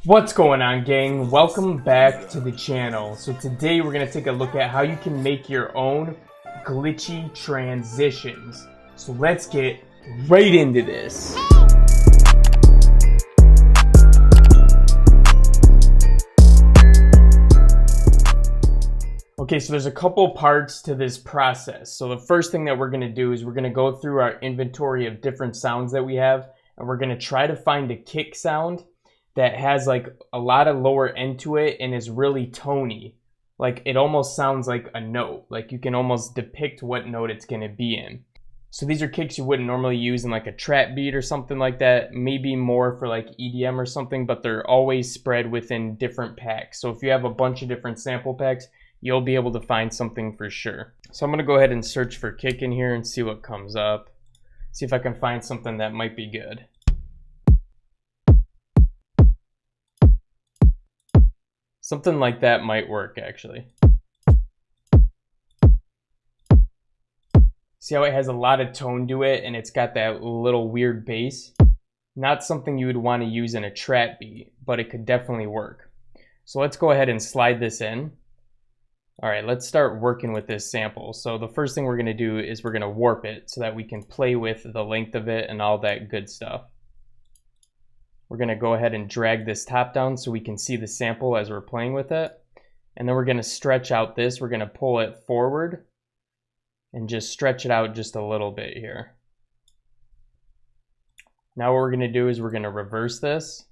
What's going on, gang? Welcome back to the channel. So today we're going to take a look at how you can make your own glitchy transitions. So let's get right into this. Okay, so there's a couple parts to this process. So the first thing that we're going to do is we're going to go through our inventory of different sounds that we have, and we're going to try to find a kick sound that has like a lot of lower end to it and is really tony. Like it almost sounds like a note. Like you can almost depict what note it's going to be in. So these are kicks you wouldn't normally use in like a trap beat or something like that. Maybe more for like EDM or something, but they're always spread within different packs. So if you have a bunch of different sample packs, you'll be able to find something for sure. So I'm going to go ahead and search for kick in here and see what comes up. See if I can find something that might be good. Something like that might work, actually. See how it has a lot of tone to it and it's got that little weird bass? Not something you would want to use in a trap beat, but it could definitely work. So let's go ahead and slide this in. All right, let's start working with this sample. So the first thing we're going to do is we're going to warp it so that we can play with the length of it and all that good stuff. We're going to go ahead and drag this top down so we can see the sample as we're playing with it. And then we're going to stretch out this. We're going to pull it forward and just stretch it out just a little bit here. Now what we're going to do is we're going to reverse this.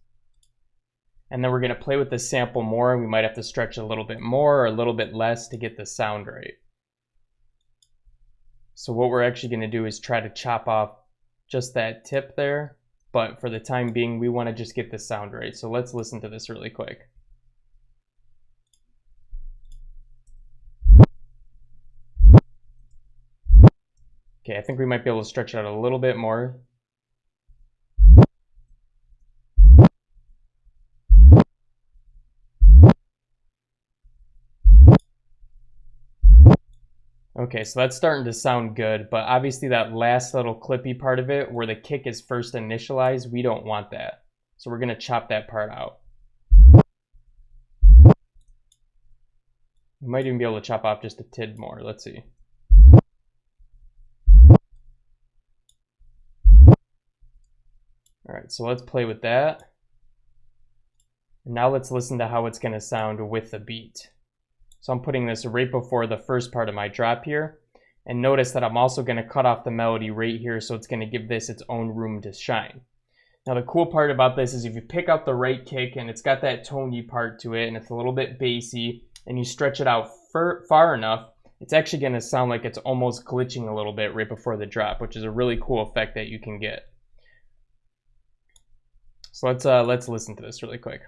And then we're going to play with the sample more. We might have to stretch a little bit more or a little bit less to get the sound right. So what we're actually going to do is try to chop off just that tip there. But for the time being, we want to just get the sound right. So let's listen to this really quick. Okay, I think we might be able to stretch it out a little bit more. Okay, so that's starting to sound good, but obviously that last little clippy part of it where the kick is first initialized, we don't want that. So we're going to chop that part out. We might even be able to chop off just a tid more. Let's see. All right, so let's play with that. And now let's listen to how it's going to sound with the beat. So I'm putting this right before the first part of my drop here. And notice that I'm also going to cut off the melody right here, so it's going to give this its own room to shine. Now the cool part about this is if you pick out the right kick and it's got that tony part to it and it's a little bit bassy and you stretch it out far enough, it's actually going to sound like it's almost glitching a little bit right before the drop, which is a really cool effect that you can get. So let's listen to this really quick.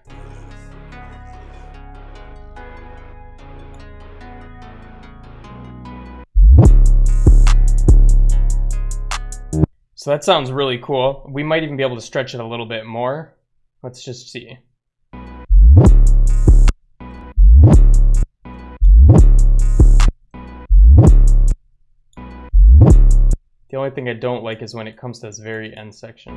So that sounds really cool. We might even be able to stretch it a little bit more. Let's just see. The only thing I don't like is when it comes to this very end section.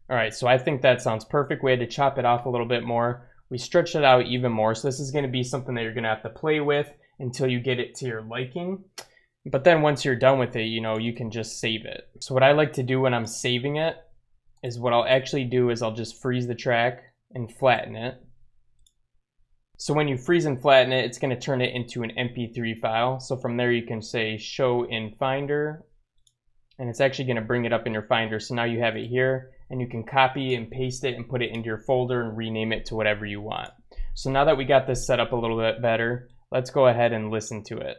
All right, so I think that sounds perfect. We had to chop it off a little bit more. We stretched it out even more, so this is going to be something that you're going to have to play with until you get it to your liking. But then once you're done with it, you know, you can just save it. So what I like to do when I'm saving it is what I'll actually do is I'll just freeze the track and flatten it. So when you freeze and flatten it, it's going to turn it into an MP3 file. So from there you can say show in Finder, and it's actually going to bring it up in your Finder. So now you have it here. And you can copy and paste it and put it into your folder and rename it to whatever you want. So now that we got this set up a little bit better, let's go ahead and listen to it.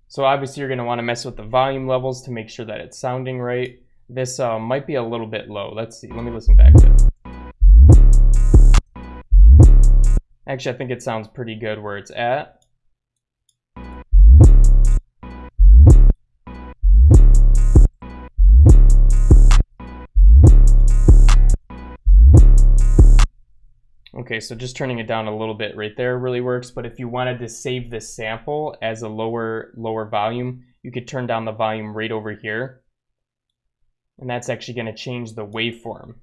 So obviously you're going to want to mess with the volume levels to make sure that it's sounding right. This might be a little bit low. Let's see. Let me listen back to it. Actually, I think it sounds pretty good where it's at. Okay, so just turning it down a little bit right there really works, but if you wanted to save this sample as a lower volume, you could turn down the volume right over here, and that's actually going to change the waveform.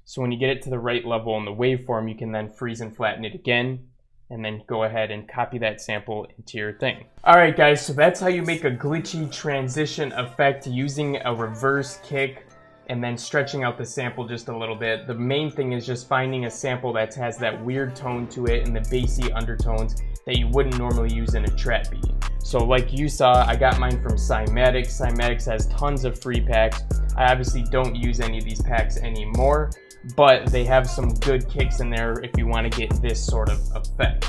So when you get it to the right level in the waveform, you can then freeze and flatten it again, and then go ahead and copy that sample into your thing. Alright guys, so that's how you make a glitchy transition effect using a reverse kick and then stretching out the sample just a little bit. The main thing is just finding a sample that has that weird tone to it and the bassy undertones that you wouldn't normally use in a trap beat. So like you saw, I got mine from Cymatics. Cymatics has tons of free packs. I obviously don't use any of these packs anymore, but they have some good kicks in there if you want to get this sort of effect.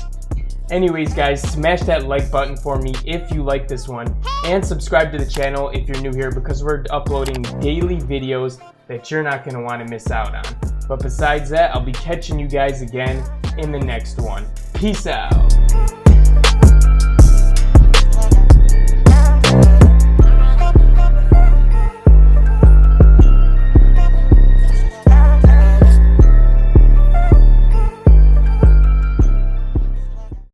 Anyways guys, smash that like button for me if you like this one, and subscribe to the channel if you're new here, because we're uploading daily videos that you're not going to want to miss out on. But besides that, I'll be catching you guys again in the next one. Peace out.